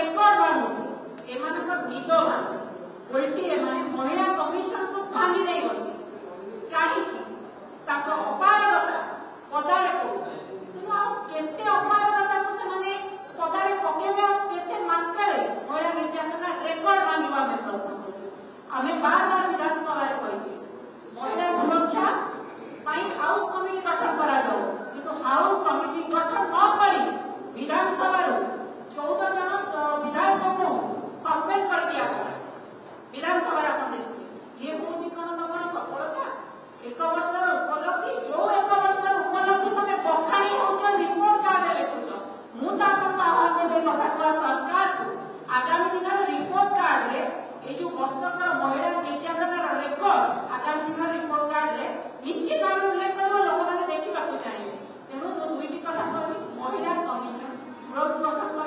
record भांगुची एमानकर विद्वान उल्टी एमाने महिला कमिशन को भांगी नहीं बसी कहीं ताको अपारगता पदारे पहुंचे तेणु आ केते अपारगता को से माने पदारे पकेबे केते मात्रा रे महिला निर्यातना रेकर्ड भांगीबा में प्रश्न करू आमे बार बार विधानसभा रे कहि महिला सुरक्षा पाई हाउस कमिटी गठन करा जाओ किंतु हाउस कमिटी गठन न करी विधानसभा रो 14 जन विधायकों को सस्पेंड कर दिया गया विधानसभा अपन देखिए ये होची कोन तमर सफलता एक वर्षर उपलब्धि जो एक वर्षर उपलब्धि तमे बखाणी होछ रिपोर्ट कार्ड रे लिखुछ मु त आपन आवाज देबे कथा सरकार को आगामी दिन रिपोर्ट कार्ड रे ए जो वर्षकर महिला निर्यातना रेकर्ड आगामी दिन रिपोर्ट कार्ड रे निश्चित भाव उल्लेख करबो लोक माने देखिबा को चाहिए तेणु मु दुईटी कथा कहबी महिला कमिशन तुरंत गठन